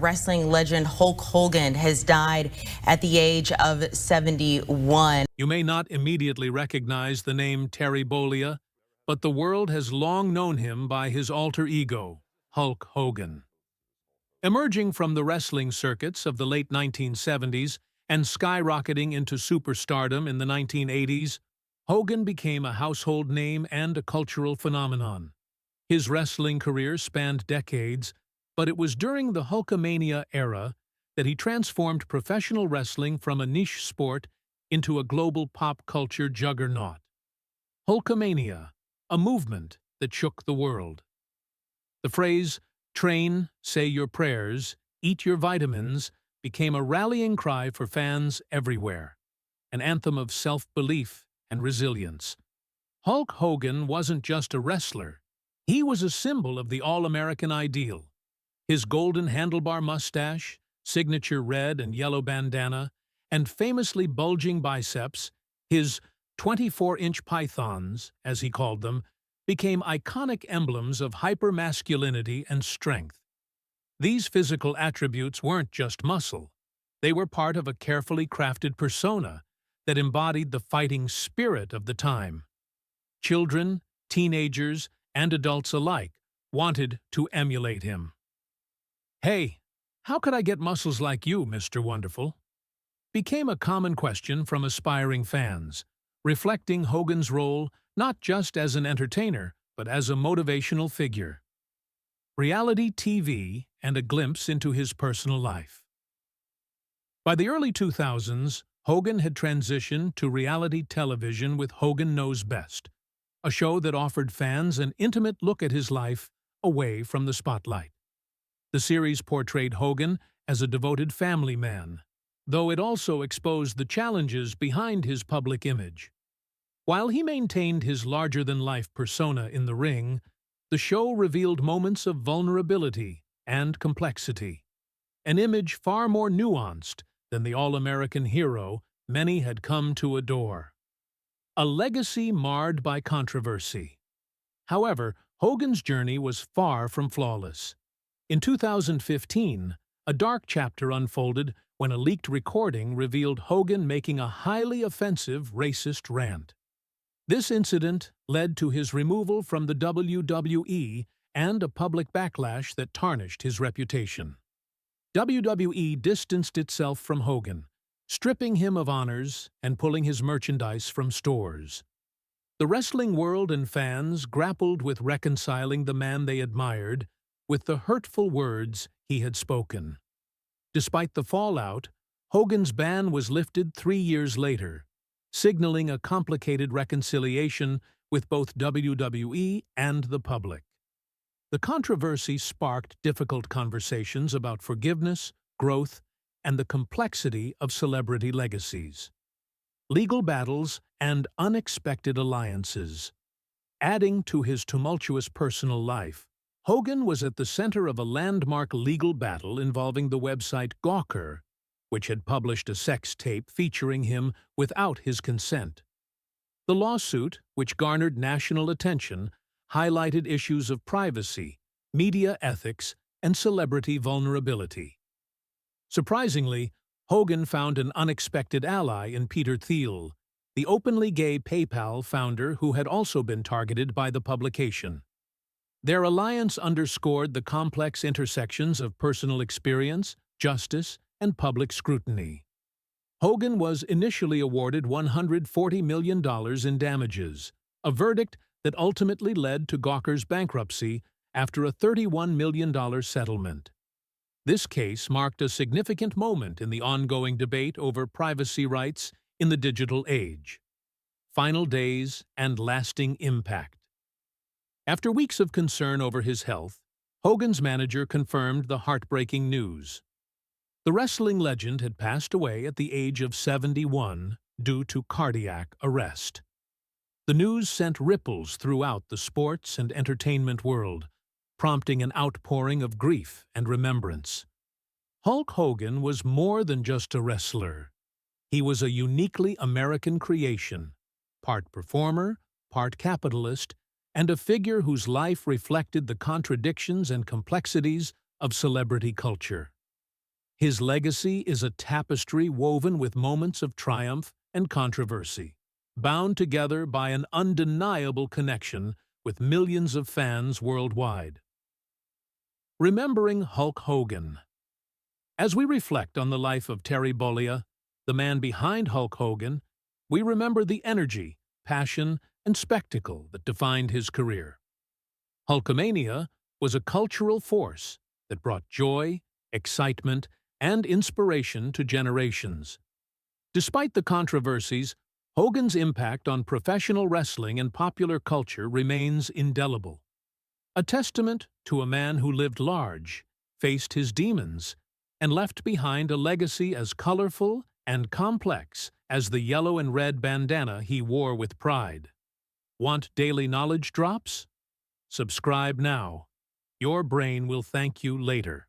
Wrestling legend Hulk Hogan has died at the age of 71. You may not immediately recognize the name Terry Bollea, but the world has long known him by his alter ego, Hulk Hogan. Emerging from the wrestling circuits of the late 1970s and skyrocketing into superstardom in the 1980s, Hogan became a household name and a cultural phenomenon. His wrestling career spanned decades, but it was during the Hulkamania era that he transformed professional wrestling from a niche sport into a global pop culture juggernaut. Hulkamania, a movement that shook the world. The phrase, "train, say your prayers, eat your vitamins," became a rallying cry for fans everywhere, an anthem of self-belief and resilience. Hulk Hogan wasn't just a wrestler. He was a symbol of the all-American ideal. His golden handlebar mustache, signature red and yellow bandana, and famously bulging biceps, his 24-inch pythons, as he called them, became iconic emblems of hyper-masculinity and strength. These physical attributes weren't just muscle. They were part of a carefully crafted persona that embodied the fighting spirit of the time. Children, teenagers, and adults alike wanted to emulate him. "Hey, how could I get muscles like you, Mr. Wonderful?" became a common question from aspiring fans, reflecting Hogan's role not just as an entertainer, but as a motivational figure. Reality TV and a glimpse into his personal life. By the early 2000s, Hogan had transitioned to reality television with Hogan Knows Best, a show that offered fans an intimate look at his life away from the spotlight. The series portrayed Hogan as a devoted family man, though it also exposed the challenges behind his public image. While he maintained his larger-than-life persona in the ring, the show revealed moments of vulnerability and complexity, an image far more nuanced than the all-American hero many had come to adore. A legacy marred by controversy. However, Hogan's journey was far from flawless. In 2015, a dark chapter unfolded when a leaked recording revealed Hogan making a highly offensive racist rant. This incident led to his removal from the WWE and a public backlash that tarnished his reputation. WWE distanced itself from Hogan, stripping him of honors and pulling his merchandise from stores. The wrestling world and fans grappled with reconciling the man they admired with the hurtful words he had spoken. Despite the fallout, Hogan's ban was lifted 3 years later, signaling a complicated reconciliation with both WWE and the public. The controversy sparked difficult conversations about forgiveness, growth, and the complexity of celebrity legacies. Legal battles and unexpected alliances. Adding to his tumultuous personal life, Hogan was at the center of a landmark legal battle involving the website Gawker, which had published a sex tape featuring him without his consent. The lawsuit, which garnered national attention, highlighted issues of privacy, media ethics, and celebrity vulnerability. Surprisingly, Hogan found an unexpected ally in Peter Thiel, the openly gay PayPal founder who had also been targeted by the publication. Their alliance underscored the complex intersections of personal experience, justice, and public scrutiny. Hogan was initially awarded $140 million in damages, a verdict that ultimately led to Gawker's bankruptcy after a $31 million settlement. This case marked a significant moment in the ongoing debate over privacy rights in the digital age. Final days and lasting impact. After weeks of concern over his health, Hogan's manager confirmed the heartbreaking news. The wrestling legend had passed away at the age of 71 due to cardiac arrest. The news sent ripples throughout the sports and entertainment world, prompting an outpouring of grief and remembrance. Hulk Hogan was more than just a wrestler. He was a uniquely American creation, part performer, part capitalist, and a figure whose life reflected the contradictions and complexities of celebrity culture. His legacy is a tapestry woven with moments of triumph and controversy, bound together by an undeniable connection with millions of fans worldwide. Remembering Hulk Hogan. As we reflect on the life of Terry Bollea, the man behind Hulk Hogan, we remember the energy, passion, and spectacle that defined his career. Hulkamania was a cultural force that brought joy, excitement, and inspiration to generations. Despite the controversies, Hogan's impact on professional wrestling and popular culture remains indelible. A testament to a man who lived large, faced his demons, and left behind a legacy as colorful and complex as the yellow and red bandana he wore with pride. Want daily knowledge drops? Subscribe now. Your brain will thank you later.